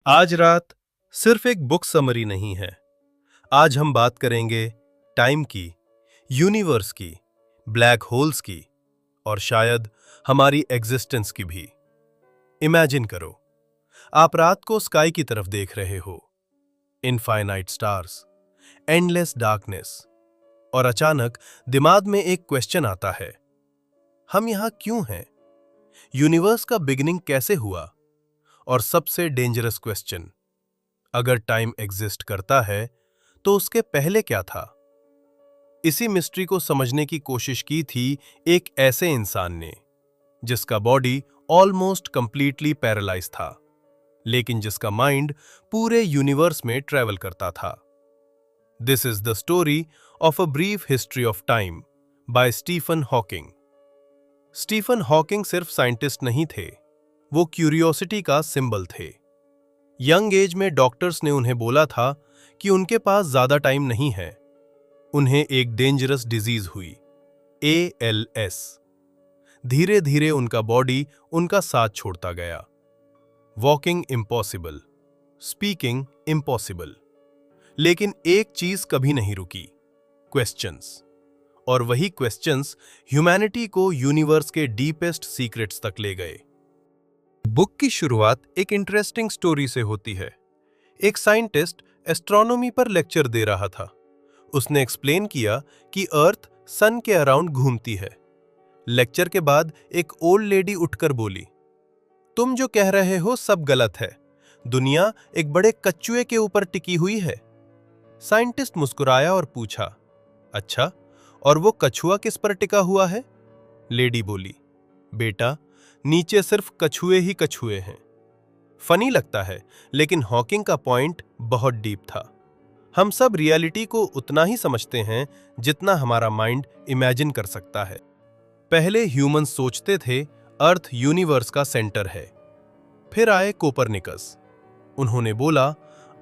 आज रात सिर्फ एक बुक समरी नहीं है। आज हम बात करेंगे टाइम की, यूनिवर्स की, ब्लैक होल्स की और शायद हमारी एग्जिस्टेंस की भी। इमेजिन करो, आप रात को स्काई की तरफ देख रहे हो, इनफाइनाइट स्टार्स, एंडलेस डार्कनेस, और अचानक दिमाग में एक क्वेश्चन आता है, हम यहां क्यों हैं? यूनिवर्स का बिगिनिंग कैसे हुआ? और सबसे डेंजरस क्वेश्चन, अगर टाइम एग्जिस्ट करता है तो उसके पहले क्या था? इसी मिस्ट्री को समझने की कोशिश की थी एक ऐसे इंसान ने जिसका बॉडी ऑलमोस्ट कंप्लीटली पैरालाइज था, लेकिन जिसका माइंड पूरे यूनिवर्स में ट्रेवल करता था। This is the story of a brief history of time by Stephen Hawking. Stephen Hawking सिर्फ साइंटिस्ट नहीं थे, वो क्यूरियोसिटी का सिंबल थे। यंग एज में डॉक्टर्स ने उन्हें बोला था कि उनके पास ज्यादा टाइम नहीं है। उन्हें एक डेंजरस डिजीज हुई, ALS। धीरे धीरे उनका बॉडी उनका साथ छोड़ता गया। Walking impossible, speaking impossible. लेकिन एक चीज कभी नहीं रुकी, क्वेश्चंस। और वही क्वेश्चंस ह्यूमैनिटी को यूनिवर्स के डीपेस्ट सीक्रेट्स तक ले गए। बुक की शुरुआत एक इंटरेस्टिंग स्टोरी से होती है। एक साइंटिस्ट एस्ट्रोनॉमी पर लेक्चर दे रहा था। उसने एक्सप्लेन किया कि अर्थ सन के अराउंड घूमती है। लेक्चर के बाद एक ओल्ड लेडी उठकर बोली, तुम जो कह रहे हो सब गलत है। दुनिया एक बड़े कछुए के ऊपर टिकी हुई है। साइंटिस्ट मुस्कुराया और पूछा, अच्छा, और वो कछुआ किस पर टिका हुआ है? लेडी बोली, बेटा, नीचे सिर्फ कछुए ही कछुए हैं। फनी लगता है, लेकिन हॉकिंग का पॉइंट बहुत डीप था। हम सब रियलिटी को उतना ही समझते हैं जितना हमारा माइंड इमेजिन कर सकता है। पहले ह्यूमंस सोचते थे अर्थ यूनिवर्स का सेंटर है। फिर आए कोपरनिकस। उन्होंने बोला,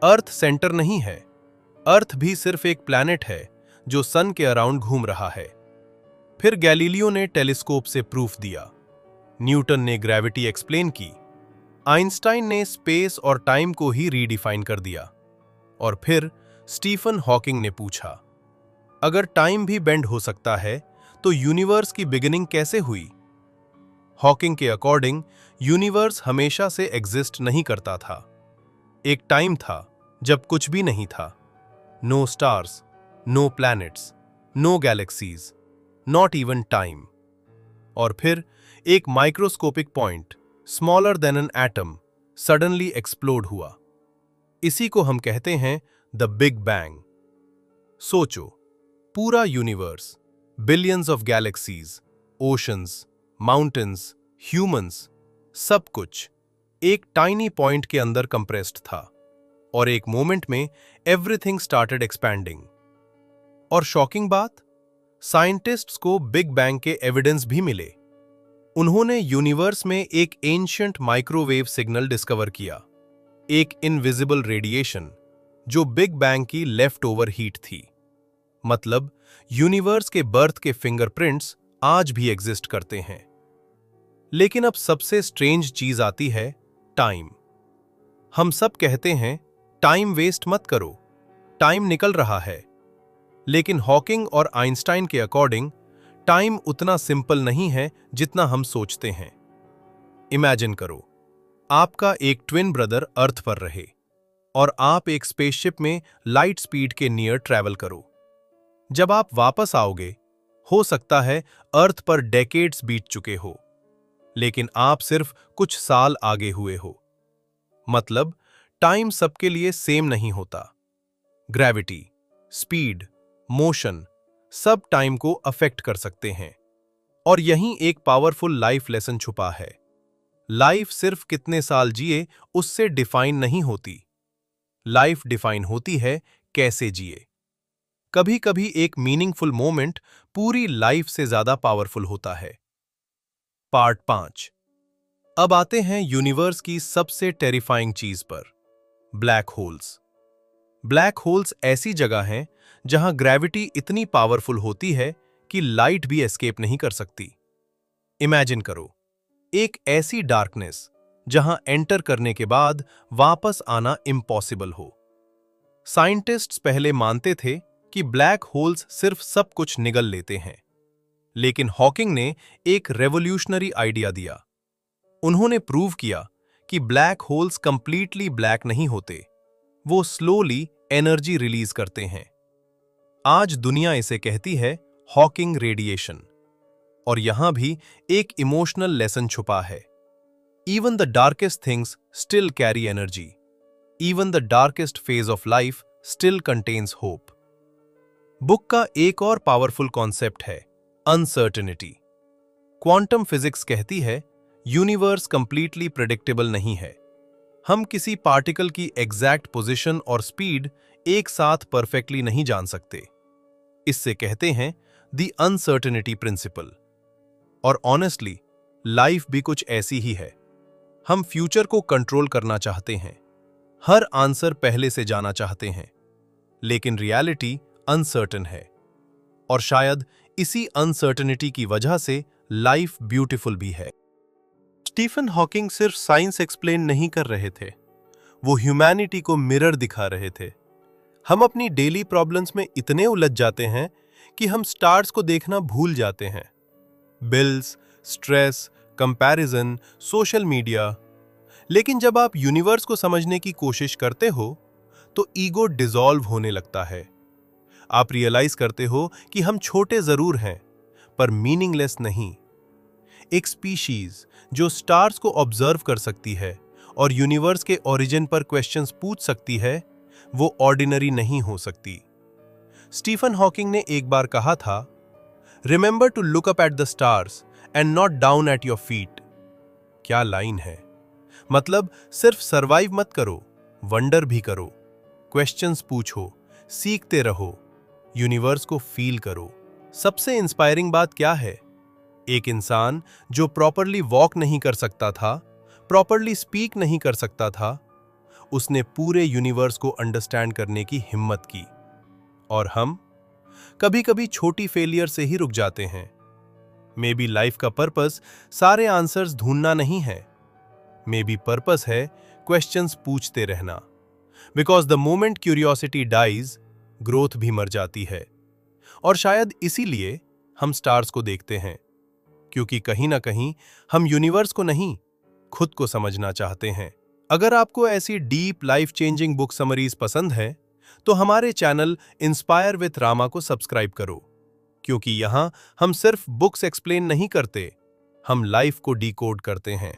अर्थ सेंटर नहीं है, अर्थ भी सिर्फ एक प्लैनेट है जो सन के अराउंड घूम रहा है। फिर गैलीलियो ने टेलीस्कोप से प्रूफ दिया। न्यूटन ने ग्रेविटी एक्सप्लेन की। आइंस्टाइन ने स्पेस और टाइम को ही रीडिफाइन कर दिया। और फिर स्टीफन हॉकिंग ने पूछा, अगर टाइम भी बेंड हो सकता है तो यूनिवर्स की बिगिनिंग कैसे हुई? हॉकिंग के अकॉर्डिंग यूनिवर्स हमेशा से एग्जिस्ट नहीं करता था। एक टाइम था जब कुछ भी नहीं था। No stars, no planets, no galaxies, not even time. और फिर एक microscopic point, smaller than an atom, suddenly explode हुआ। इसी को हम कहते हैं द बिग बैंग। सोचो, पूरा universe, billions of galaxies, oceans, mountains, humans, सब कुछ एक टाइनी पॉइंट के अंदर कंप्रेस्ड था। और एक मोमेंट में एवरीथिंग स्टार्टेड एक्सपैंडिंग। और शॉकिंग बात, साइंटिस्ट्स को बिग बैंग के एविडेंस भी मिले। उन्होंने यूनिवर्स में एक एंशिएंट माइक्रोवेव सिग्नल डिस्कवर किया, एक इनविजिबल रेडिएशन जो बिग बैंग की लेफ्ट ओवर हीट थी। मतलब यूनिवर्स के बर्थ के फिंगरप्रिंट्स आज भी एग्जिस्ट करते हैं। लेकिन अब सबसे स्ट्रेंज चीज आती है, टाइम। हम सब कहते हैं टाइम वेस्ट मत करो, टाइम निकल रहा है। लेकिन हॉकिंग और आइंस्टाइन के अकॉर्डिंग टाइम उतना सिंपल नहीं है जितना हम सोचते हैं। इमेजिन करो, आपका एक ट्विन ब्रदर अर्थ पर रहे और आप एक स्पेसशिप में लाइट स्पीड के नियर ट्रैवल करो। जब आप वापस आओगे, हो सकता है अर्थ पर डेकेड्स बीत चुके हो, लेकिन आप सिर्फ कुछ साल आगे हुए हो। मतलब टाइम सबके लिए सेम नहीं होता। ग्रेविटी, स्पीड, मोशन सब टाइम को अफेक्ट कर सकते हैं। और यहीं एक पावरफुल लाइफ लेसन छुपा है। लाइफ सिर्फ कितने साल जिए उससे डिफाइन नहीं होती। लाइफ डिफाइन होती है कैसे जिए। कभी कभी एक मीनिंगफुल मोमेंट पूरी लाइफ से ज्यादा पावरफुल होता है। पार्ट 5। अब आते हैं यूनिवर्स की सबसे टेरिफाइंग चीज पर, ब्लैक होल्स। ब्लैक होल्स ऐसी जगह हैं जहां ग्रेविटी इतनी पावरफुल होती है कि लाइट भी एस्केप नहीं कर सकती। इमेजिन करो, एक ऐसी डार्कनेस जहां एंटर करने के बाद वापस आना इम्पॉसिबल हो। साइंटिस्ट्स पहले मानते थे कि ब्लैक होल्स सिर्फ सब कुछ निगल लेते हैं, लेकिन हॉकिंग ने एक रेवोल्यूशनरी आइडिया दिया। उन्होंने प्रूव किया कि ब्लैक होल्स कंप्लीटली ब्लैक नहीं होते, वो स्लोली एनर्जी रिलीज करते हैं। आज दुनिया इसे कहती है हॉकिंग रेडिएशन। और यहां भी एक इमोशनल लेसन छुपा है। Even the darkest things still carry energy. Even the darkest phase of life still contains hope. Book का एक और पावरफुल कॉन्सेप्ट है अनसर्टेनिटी। क्वांटम फिजिक्स कहती है यूनिवर्स कंप्लीटली प्रेडिक्टेबल नहीं है। हम किसी पार्टिकल की एग्जैक्ट पोजीशन और स्पीड एक साथ परफेक्टली नहीं जान सकते। इससे कहते हैं द अनसर्टेनिटी प्रिंसिपल। और ऑनेस्टली लाइफ भी कुछ ऐसी ही है। हम फ्यूचर को कंट्रोल करना चाहते हैं, हर आंसर पहले से जाना चाहते हैं, लेकिन रियलिटी अनसर्टेन है। और शायद इसी अनसर्टेनिटी की वजह से लाइफ ब्यूटीफुल भी है। स्टीफन हॉकिंग सिर्फ साइंस एक्सप्लेन नहीं कर रहे थे, वो ह्यूमैनिटी को मिरर दिखा रहे थे। हम अपनी डेली प्रॉब्लम्स में इतने उलझ जाते हैं कि हम स्टार्स को देखना भूल जाते हैं। Bills, stress, comparison, social media. लेकिन जब आप यूनिवर्स को समझने की कोशिश करते हो तो ईगो डिसॉल्व होने लगता है। आप रियलाइज करते हो कि हम छोटे जरूर हैं पर मीनिंगलेस नहीं। एक स्पीशीज जो स्टार्स को ऑब्जर्व कर सकती है और यूनिवर्स के ओरिजिन पर क्वेश्चंस पूछ सकती है, वो ऑर्डिनरी नहीं हो सकती। स्टीफन हॉकिंग ने एक बार कहा था, remember to look up at the stars and not down at your feet. क्या लाइन है। मतलब सिर्फ सरवाइव मत करो, वंडर भी करो, क्वेश्चंस पूछो, सीखते रहो, यूनिवर्स को फील करो। सबसे इंस्पायरिंग बात क्या है? एक इंसान जो प्रॉपरली वॉक नहीं कर सकता था, प्रॉपरली स्पीक नहीं कर सकता था, उसने पूरे यूनिवर्स को अंडरस्टैंड करने की हिम्मत की। और हम कभी कभी छोटी फेलियर से ही रुक जाते हैं। मे बी लाइफ का पर्पस सारे आंसर्स ढूंढना नहीं है, मे बी पर्पस है क्वेश्चंस पूछते रहना। Because the moment curiosity dies, growth भी मर जाती है। और शायद इसीलिए हम स्टार्स को देखते हैं, क्योंकि कहीं ना कहीं हम यूनिवर्स को नहीं, खुद को समझना चाहते हैं। अगर आपको ऐसी deep life changing book summaries पसंद है तो हमारे चैनल इंस्पायर विथ रामा को सब्सक्राइब करो, क्योंकि यहां हम सिर्फ बुक्स एक्सप्लेन नहीं करते, हम लाइफ को डिकोड करते हैं।